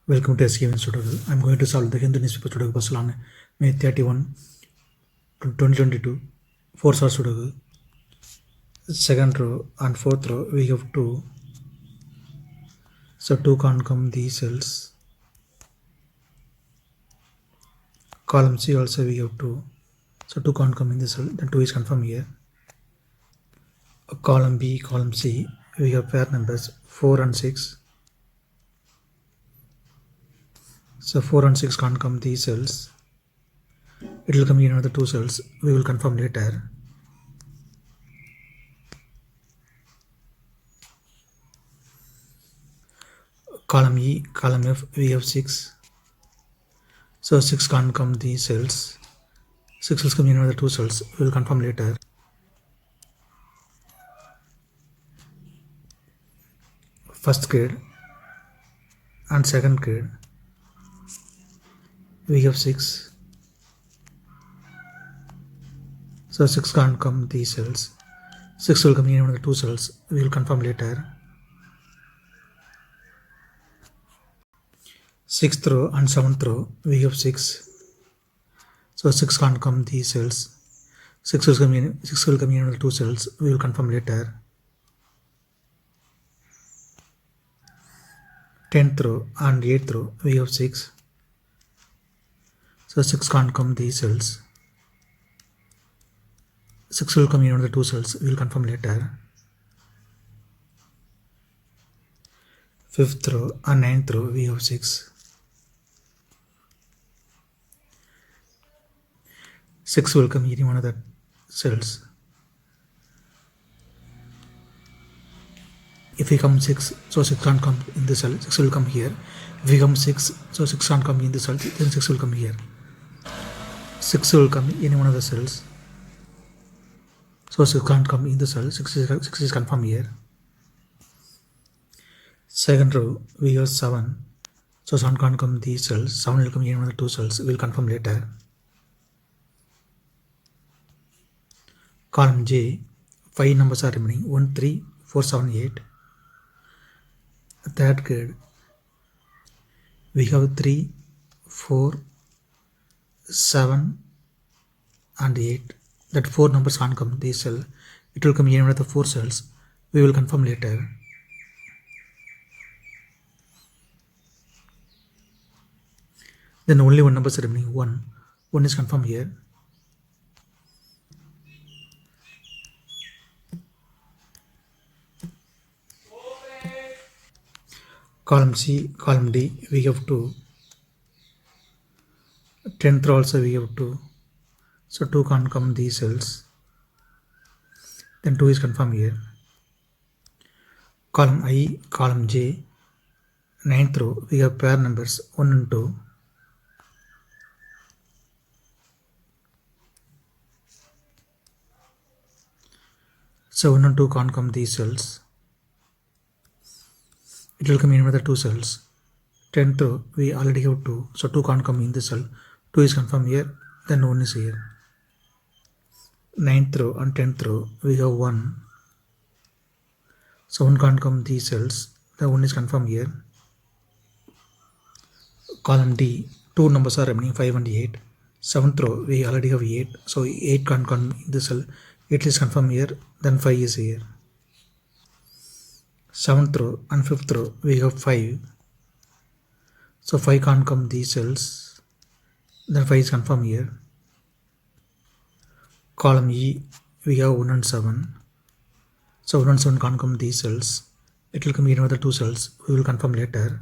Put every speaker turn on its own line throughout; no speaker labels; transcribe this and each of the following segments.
Welcome to SkVm Sudoku. I'm going to solve the Hindu newspaper Sudoku puzzle on May 31, 2022. 4 star Sudoku. Second row and fourth row we have 2. So 2 can't come these cells. Column C also we have 2. So 2 can't come in the cell. Then 2 is confirmed here. Column B, column C we have pair numbers 4 and 6. So 4 and 6 can't come these cells. It will come in another 2 cells. We will confirm later. Column E, column F, we have 6. So 6 can't come these cells. 6 will come in another 2 cells. We will confirm later. First grade and second grade, we have 6. So 6 can't come these cells. 6 will come in another 2 cells. We will confirm later. 6th row and 7th row, we have 6. So 6 can't come these cells. 6 will come in another 2 cells. We will confirm later. 10th row and 8th row, we have 6. So 6 can't come these cells. 6 will come in another 2 cells. We will confirm later. 5th row and 9th row, we have 6. 6 will come in one of the cells. If we come 6, so 6 can't come in the cell, 6 will come here. If we come 6, so 6 can't come in the cell, then 6 will come here. 6 will come in one of the cells. So 6 can't come in the cell, 6 is confirmed here. Second row, we have 7. So 7 can't come these cells, 7 will come in one of the 2 cells, we will confirm later. Column J, 5 numbers are remaining, 1, 3, 4, 7, 8. Third grade, we have 3, 4, 7 and 8. That 4 numbers can't come this cell. It will come in another 4 cells. We will confirm later. Then only one number is remaining, 1. 1 is confirmed here. Column C, column D, we have 2. 10th row also we have 2. So 2 can't come these cells. Then 2 is confirmed here. Column I, column J, 9th row, we have pair numbers 1 and 2. So 1 and 2 can't come these cells. It will come in another 2 cells. 10th row, we already have 2. So 2 can't come in this cell. 2 is confirmed here, then 1 is here. 9th row and 10th row, we have 1. So 1 can't come these cells. The 1 is confirmed here. Column D, 2 numbers are remaining, 5 and 8. 7th row, we already have 8. So 8 can't come in this cell. 8 is confirmed here, then 5 is here. 7th row and 5th row, we have 5. So 5 can't come these cells. Then 5 is confirmed here. Column E, we have 1 and 7. So 1 and 7 can't come these cells. It will come in another 2 cells. We will confirm later.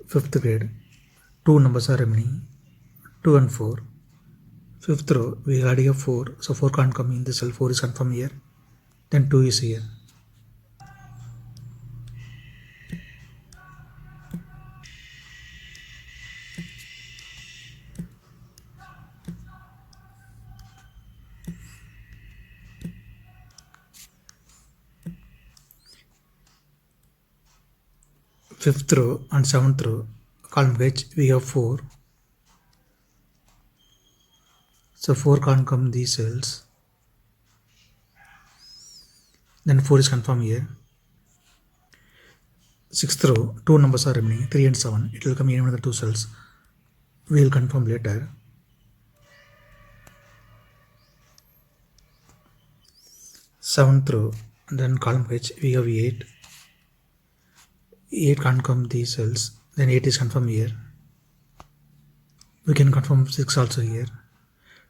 Fifth grade, 2 numbers are remaining, 2 and 4. 5th row, we already have 4. So 4 can't come in this cell. 4 is confirmed here. Then 2 is here. Fifth row and 7th row, column H, we have 4. So 4 can't come these cells. Then 4 is confirmed here. Sixth row, two numbers are remaining, 3 and 7. It will come in another two cells. We will confirm later. Seventh row, then column H, we have 8. 8 can't come these cells, then 8 is confirmed here. We can confirm 6 also here.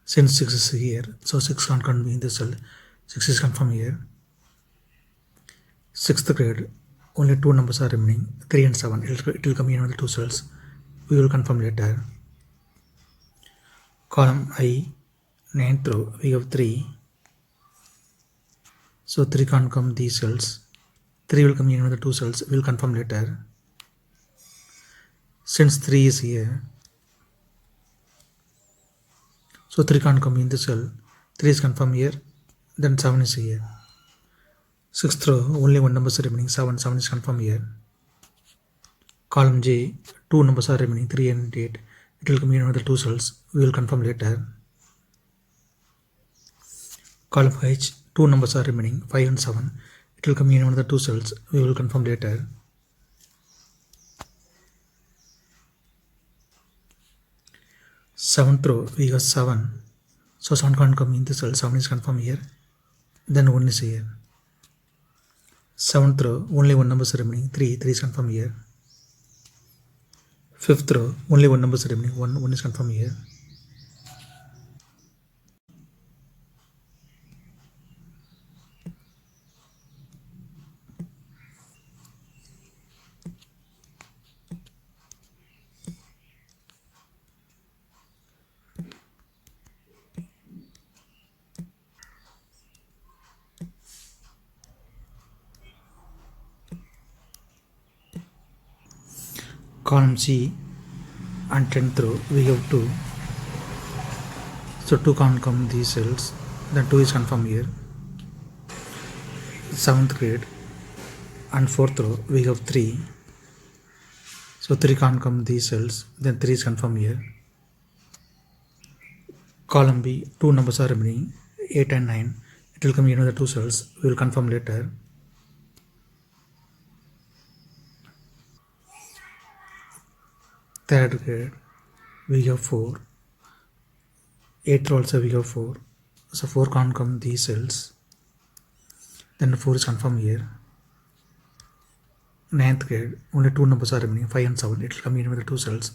Since 6 is here, so 6 can't come in the cell. 6 is confirmed here. Sixth grade, only two numbers are remaining, 3 and 7. It will come in another two cells. We will confirm later. Column I, ninth row, we have 3. So 3 can't come these cells. 3 will come in another two cells. We will confirm later. Since 3 is here, so 3 can't come in the cell. 3 is confirmed here, then 7 is here. Sixth row, only one number is remaining, 7. 7 is confirmed here. Column J, two numbers are remaining, 3 and 8. It will come in another two cells. We will confirm later. Column H, two numbers are remaining, 5 and 7. It will come in another two cells. We will confirm later. Seventh row, we have 7. So 7 can't come in the cell. 7 is confirmed here. Then 1 is here. Seventh row, only one number is remaining, 3. 3 is confirmed here. Fifth row, only one number is remaining, 1. 1 is confirmed here. Column C and 10th row, we have 2. So 2 can't come these cells. Then 2 is confirmed here. 7th grade and 4th row, we have 3. So 3 can't come these cells. Then 3 is confirmed here. Column B, two numbers are remaining, 8 and 9. It will come in another two cells. We will confirm later. Third grade, we have 4. 8th row also we have 4. So 4 can't come these cells. Then 4 is confirmed here. 9th grade, only two numbers are remaining, 5 and 7. It will come in another two cells.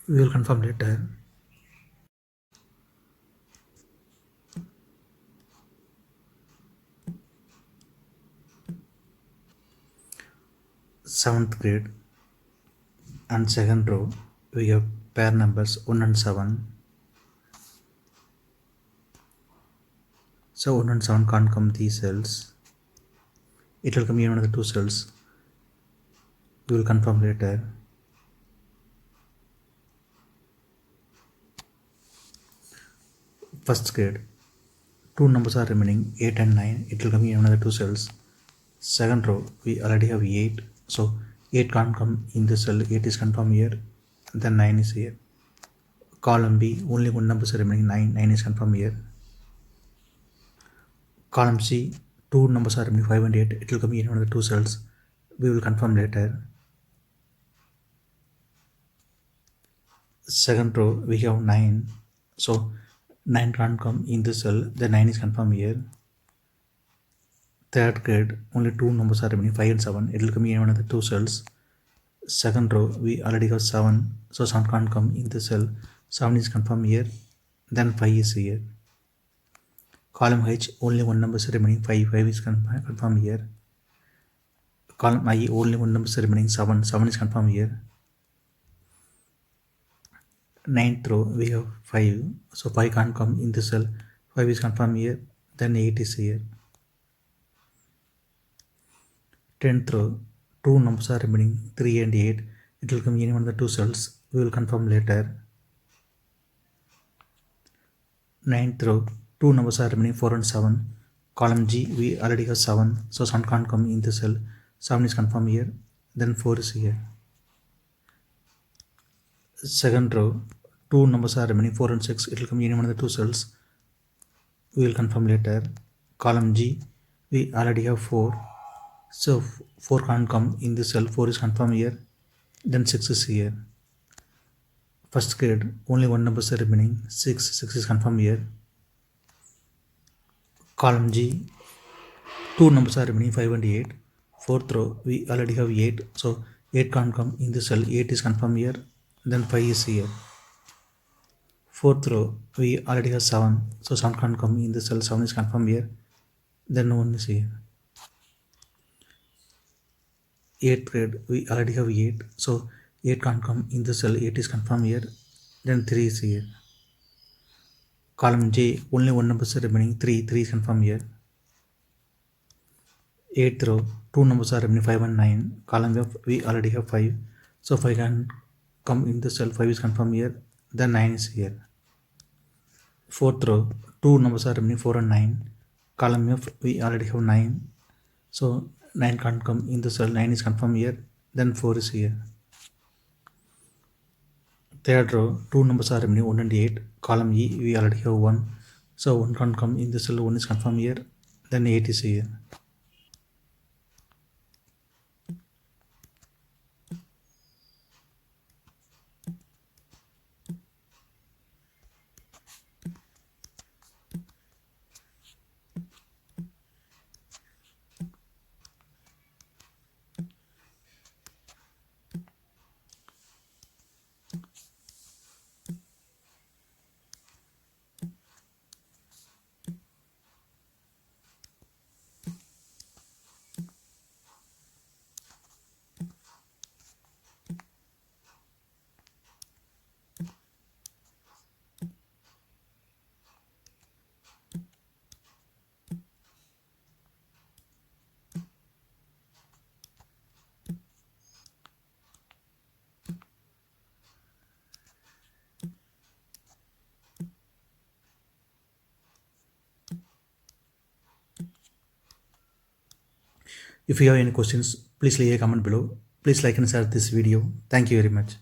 We will confirm later. Seventh grade and second row, we have pair numbers 1 and 7. So 1 and 7 can't come these cells. It will come in another two cells. We will confirm later. First grade, two numbers are remaining, 8 and 9. It will come in another two cells. Second row, we already have 8. So 8 can't come in the cell. 8 is confirmed here. Then 9 is here. Column B, only one number is remaining, 9. 9 is confirmed here. Column C, two numbers are remaining, 5 and 8. It will come in another two cells. We will confirm later. Second row, we have 9. So 9 can't come in the cell. The 9 is confirmed here. Third grade, only two numbers are remaining, 5 and 7. It will come in another two cells. Second row, we already have 7. So 7 can't come in the cell. 7 is confirmed here. Then 5 is here. Column H, only one number is remaining, 5. 5 is confirmed here. Column I, only one number is remaining, 7. 7 is confirmed here. Ninth row, we have 5. So 5 can't come in the cell. 5 is confirmed here. Then 8 is here. 10th row, two numbers are remaining, 3 and 8. It will come in one of the two cells. We will confirm later. 9th row, two numbers are remaining, 4 and 7. Column G, we already have 7. So 7 can't come in the cell. 7 is confirmed here. Then 4 is here. Second row, two numbers are remaining, 4 and 6. It will come in one of the two cells. We will confirm later. Column G, we already have 4. So 4 can't come in this cell, 4 is confirmed here, then 6 is here. First grade, only one number is remaining, 6 is confirmed here. Column G, two numbers are remaining, 5 and 8. Fourth row, we already have 8, so 8 can't come in the cell, 8 is confirmed here, then 5 is here. Fourth row, we already have 7, so 7 can't come in the cell, 7 is confirmed here, then 1 is here. 8th grade, we already have 8, so 8 can't come in the cell, 8 is confirmed here, then 3 is here. Column J, only one number is remaining, 3 is confirmed here. 8th row, two numbers are remaining, 5 and 9. Column F, we already have 5, so 5 can come in the cell, 5 is confirmed here, then 9 is here. 4th row, two numbers are remaining, 4 and 9. Column F, we already have 9, so 9 can't come in the cell, 9 is confirmed here, then 4 is here. Third row, two numbers are remaining, 1 and 8. Column E, we already have 1, so 1 can't come in the cell, 1 is confirmed here, then 8 is here. If you have any questions, please leave a comment below. Please like and share this video. Thank you very much.